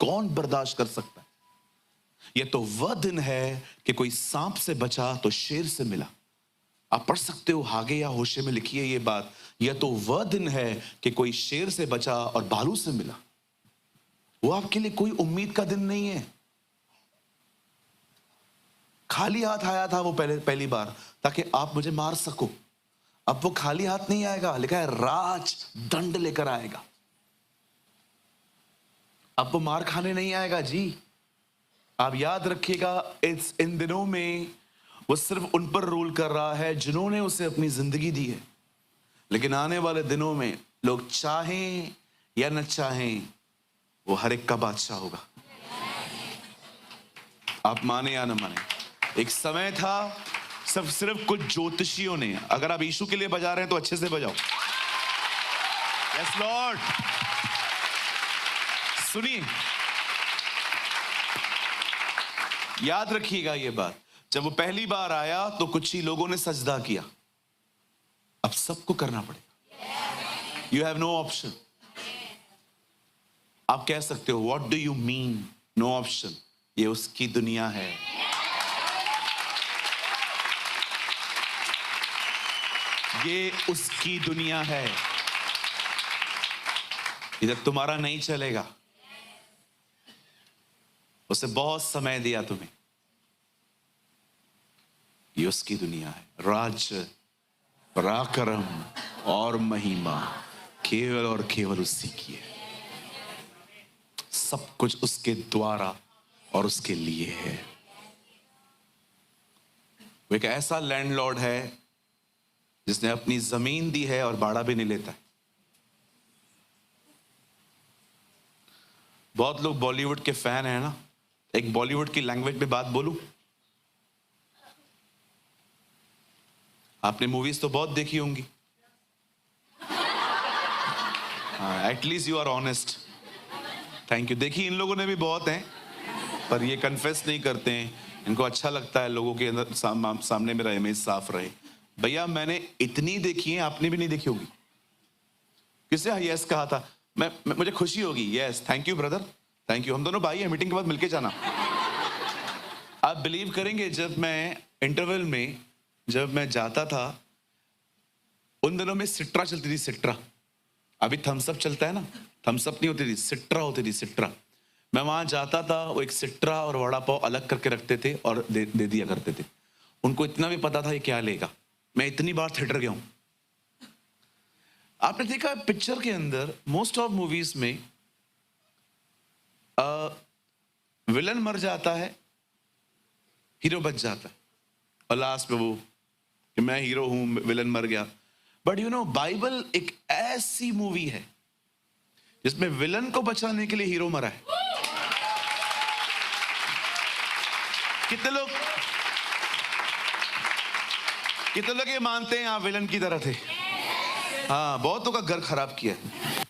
कौन बर्दाश्त कर सकता है? यह तो वह दिन है कि कोई सांप से बचा तो शेर से मिला। आप पढ़ सकते हो, हागे या होशे में लिखी है ये बात। यह तो वह दिन है कि कोई शेर से बचा और भालू से मिला। वो आपके लिए कोई उम्मीद का दिन नहीं है। खाली हाथ आया था वो पहली बार ताकि आप मुझे मार सको। अब वो खाली हाथ नहीं आएगा, लिखा है राज दंड लेकर आएगा। अब वो मार खाने नहीं आएगा जी। आप याद रखिएगा, इन दिनों में वो सिर्फ उन पर रूल कर रहा है जिन्होंने उसे अपनी जिंदगी दी है। लेकिन आने वाले दिनों में लोग चाहें या न चाहें, वो हर एक का बादशाह होगा। आप माने या न माने। एक समय था सिर्फ कुछ ज्योतिषियों ने, अगर आप यीशु के लिए बजा रहे हैं तो अच्छे से बजाओ। Yes Lord. सुनिए, याद रखिएगा ये बात, जब वो पहली बार आया तो कुछ ही लोगों ने सजदा किया। अब सबको करना पड़ेगा। You have no option. आप कह सकते हो what do you mean no option? ये उसकी दुनिया है। ये उसकी दुनिया है। इधर तुम्हारा नहीं चलेगा। उसे बहुत समय दिया तुम्हें। ये उसकी दुनिया है। राज्य, पराक्रम और महिमा केवल और केवल उसी की है। सब कुछ उसके द्वारा और उसके लिए है। वो एक ऐसा लैंडलॉर्ड है जिसने अपनी जमीन दी है और भाड़ा भी नहीं लेता है। बहुत लोग बॉलीवुड के फैन हैं ना। एक बॉलीवुड की लैंग्वेज में बात बोलूं? आपने मूवीज तो बहुत देखी होंगी। हाँ, at least you are honest. Thank you. देखी इन लोगों ने भी बहुत हैं, पर ये कन्फेस नहीं करते हैं। इनको अच्छा लगता है लोगों के अंदर सामने मेरा इमेज साफ रहे। भैया मैंने इतनी देखी है, आपने भी नहीं देखी होगी। किसने यस कहा था? मुझे खुशी होगी। Yes, thank you brother, thank you. हम दोनों भाई हैं, मीटिंग के बाद मिलके जाना। आप बिलीव करेंगे, जब मैं इंटरवल में जब मैं जाता था, उन दिनों में सिट्रा चलती थी। सिट्रा, अभी थम्स अप चलता है ना, थम्स अप नहीं होती थी, सिट्रा होती थी। सिट्रा। मैं वहां जाता था, वो एक सिट्रा और वड़ा पाव अलग करके रखते थे और दे दिया करते थे। उनको इतना भी पता था ये क्या लेगा। मैं इतनी बार थिएटर गया हूं। आपने देखा पिक्चर के अंदर मोस्ट ऑफ मूवीज में विलन मर जाता है, हीरो बच जाता है, और लास्ट में वो कि मैं हीरो हूं, विलन मर गया। बट यू नो, बाइबल एक ऐसी मूवी है जिसमें विलन को बचाने के लिए हीरो मरा है। कितने लोग ये मानते हैं आप विलन की तरह थे? हाँ, बहुतों का घर खराब किया है।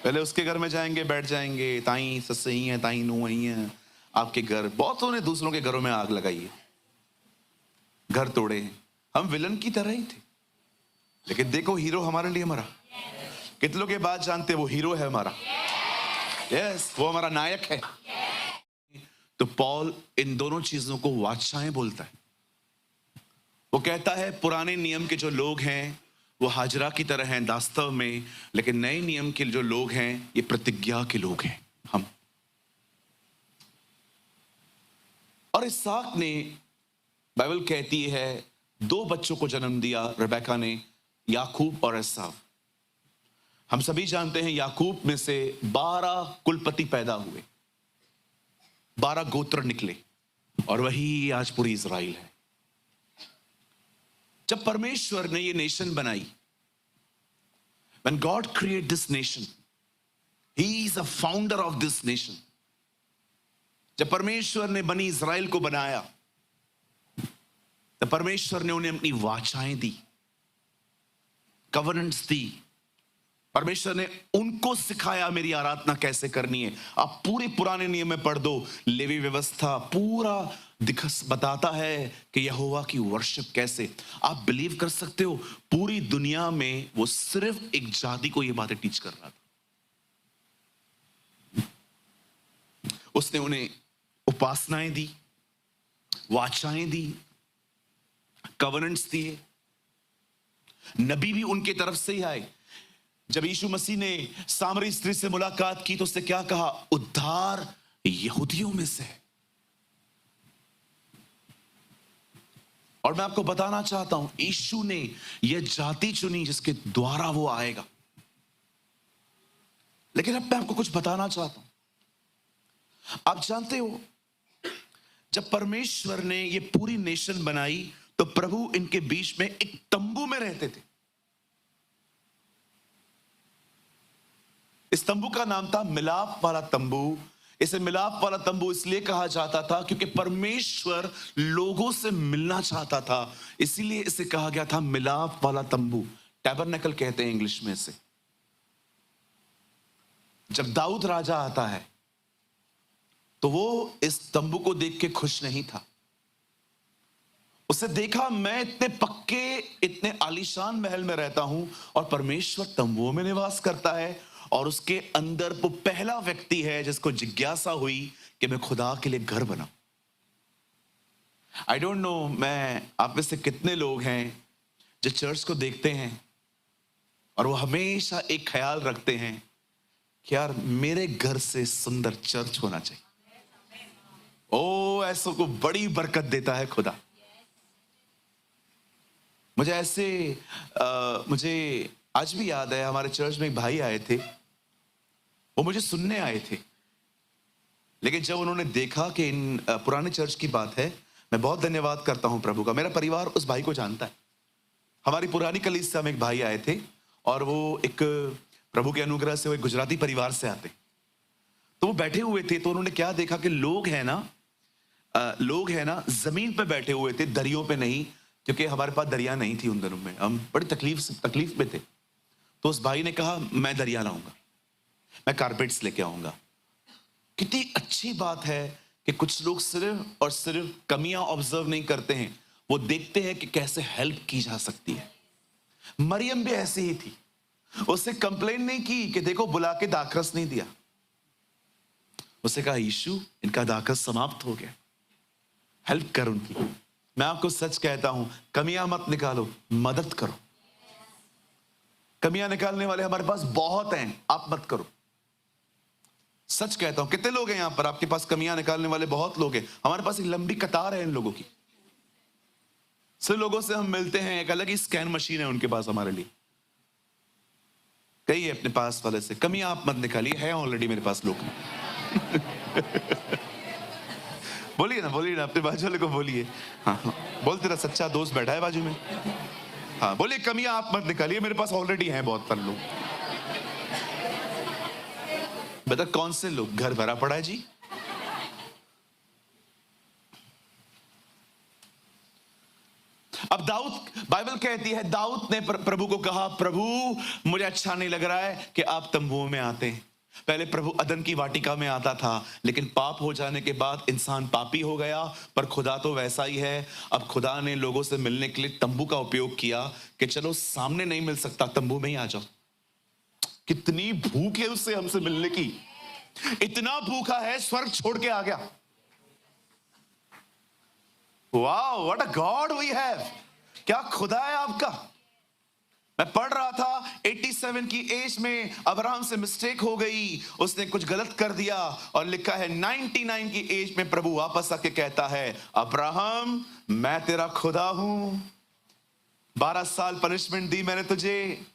पहले उसके घर में जाएंगे, बैठ जाएंगे, ताई सस ही है, ताई नू ही है। आपके घर, बहुतों ने दूसरों के घरों में आग लगाई है, घर तोड़े हैं। हम विलन की तरह ही थे, लेकिन देखो हीरो हमारे लिए मरा। कितने लोग ये बात जानते हैं वो हीरो है हमारा? यस, वो हमारा नायक है। तो पॉल इन दोनों चीजों को वाचाएं बोलता है। वो कहता है पुराने नियम के जो लोग हैं वो हाजरा की तरह हैं दास्तव में, लेकिन नए नियम के जो लोग हैं ये प्रतिज्ञा के लोग हैं हम। और इसहाक ने, बाइबल कहती है, 2 बच्चों को जन्म दिया रेबेका ने, याकूब और एसाव। हम सभी जानते हैं याकूब में से 12 कुलपति पैदा हुए, 12 गोत्र निकले, और वही आज पूरी इजराइल है। जब परमेश्वर ने ये नेशन बनाई, when God created this nation, He is the founder of this nation. जब परमेश्वर ने बनी इजराइल को बनाया, तो परमेश्वर ने उन्हें अपनी वाचाएं दी, कवर्नेंट्स दी। परमेश्वर ने उनको सिखाया मेरी आराधना कैसे करनी है। आप पूरे पुराने नियम में पढ़ दो, लेवी व्यवस्था पूरा बताता है कि यहोवा की वर्शिप कैसे। आप बिलीव कर सकते हो, पूरी दुनिया में वो सिर्फ एक जाति को ये बातें टीच कर रहा था। उसने उन्हें उपासनाएं दी, वाचाएं दी, कवनेंट्स दिए। नबी भी उनके तरफ से ही आए। जब यीशु मसीह ने सामरी स्त्री से मुलाकात की तो उसने क्या कहा? उद्धार यहूदियों में से है। और मैं आपको बताना चाहता हूं, यीशु ने यह जाति चुनी जिसके द्वारा वो आएगा। लेकिन अब मैं आपको कुछ बताना चाहता हूं। आप जानते हो, जब परमेश्वर ने ये पूरी नेशन बनाई तो प्रभु इनके बीच में एक तंबू में रहते थे। इस तंबू का नाम था मिलाप वाला तंबू। इसे मिलाप वाला तंबू इसलिए कहा जाता था क्योंकि परमेश्वर लोगों से मिलना चाहता था, इसीलिए इसे कहा गया था मिलाप वाला तंबू। टैबरनेकल कहते हैं इंग्लिश में इसे। जब दाऊद राजा आता है तो वो इस तंबू को देख के खुश नहीं था। उसने देखा, मैं इतने पक्के, इतने आलीशान महल में रहता हूं और परमेश्वर तंबुओं में निवास करता है। और उसके अंदर वो पहला व्यक्ति है जिसको जिज्ञासा हुई कि मैं खुदा के लिए घर बनाऊं। आई डोंट नो, मैं आप में से कितने लोग हैं जो चर्च को देखते हैं और वो हमेशा एक ख्याल रखते हैं कि यार मेरे घर से सुंदर चर्च होना चाहिए। ओ, ऐसों को बड़ी बरकत देता है खुदा। मुझे ऐसे मुझे आज भी याद है, हमारे चर्च में एक भाई आए थे। वो मुझे सुनने आए थे, लेकिन जब उन्होंने देखा कि इन पुराने चर्च की बात है, मैं बहुत धन्यवाद करता हूं प्रभु का, मेरा परिवार उस भाई को जानता है। हमारी पुरानी कलीसिया से हम एक भाई आए थे और वो एक प्रभु के अनुग्रह से वो एक गुजराती परिवार से आते। तो वो बैठे हुए थे तो उन्होंने क्या देखा कि लोग हैं ना जमीन पे बैठे हुए थे, दरियों पे नहीं, क्योंकि हमारे पास दरिया नहीं थी उन दिनों में, हम बड़ी तकलीफ में थे। तो उस भाई ने कहा मैं दरिया लाऊंगा, मैं कारपेट्स लेके आऊंगा। कितनी अच्छी बात है कि कुछ लोग सिर्फ और सिर्फ कमियां ऑब्जर्व नहीं करते हैं, वो देखते हैं कि कैसे हेल्प की जा सकती है। मरियम भी ऐसी ही थी। उसने कंप्लेन नहीं की कि देखो बुला के दाखरस नहीं दिया। उसने कहा यीशु, इनका दाखरस समाप्त हो गया, हेल्प कर उनकी। मैं आपको सच कहता हूं, कमियां मत निकालो, मदद करो। कमियां निकालने वाले हमारे पास बहुत हैं, आप मत करो। सच कहता हूं, कितने लोग हैं यहां पर आपके पास कमियां निकालने वाले? बहुत लोग हैं। हमारे पास एक लंबी कतार है इन लोगों की। सिर्फ लोगों से हम मिलते हैं, एक अलग ही स्कैन मशीन है उनके पास हमारे लिए। कहिए अपने पास वाले से, कमियां आप मत निकालिए, है ऑलरेडी मेरे पास लोग। बोलिए ना अपने बाजू वाले को बोलिए। हाँ, बोलते रहा, सच्चा दोस्त बैठा है बाजू में। हाँ, बोलिए कमियां आप मत निकालिए, मेरे पास ऑलरेडी हैं बहुत सारे लोग। बता कौन से लोग? घर भरा पड़ा है जी। अब दाऊद, बाइबल कहती है दाऊद ने प्रभु को कहा, प्रभु मुझे अच्छा नहीं लग रहा है कि आप तंबुओं में आते हैं। पहले प्रभु अदन की वाटिका में आता था, लेकिन पाप हो जाने के बाद इंसान पापी हो गया, पर खुदा तो वैसा ही है। अब खुदा ने लोगों से मिलने के लिए तंबू का उपयोग किया कि चलो सामने नहीं मिल सकता, तंबू में ही आ जाओ। कितनी भूख है उससे हमसे मिलने की, इतना भूखा है स्वर्ग छोड़ के आ गया। Wow, what a God we have. क्या खुदा है आपका। मैं पढ़ रहा था 87 की एज में अब्राहम से मिस्टेक हो गई, उसने कुछ गलत कर दिया, और लिखा है 99 की एज में प्रभु वापस आके कहता है, अब्राहम मैं तेरा खुदा हूं। 12 साल पनिशमेंट दी मैंने तुझे,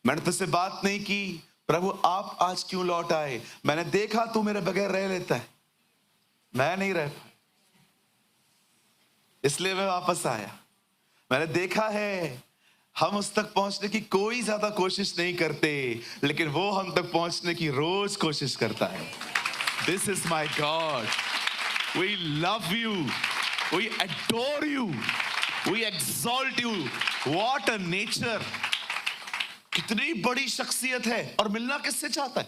मैंने तुझसे बात नहीं की, प्रभु आप आज क्यों लौट आए? मैंने देखा तू मेरे बगैर रह लेता है, मैं नहीं रह पाया, इसलिए मैं वापस आया। मैंने देखा है हम उस तक पहुंचने की कोई ज्यादा कोशिश नहीं करते, लेकिन वो हम तक पहुंचने की रोज कोशिश करता है। This is my God, we love you, we adore you, we exalt you. What a nature, कितनी बड़ी शख्सियत है। और मिलना किससे चाहता है?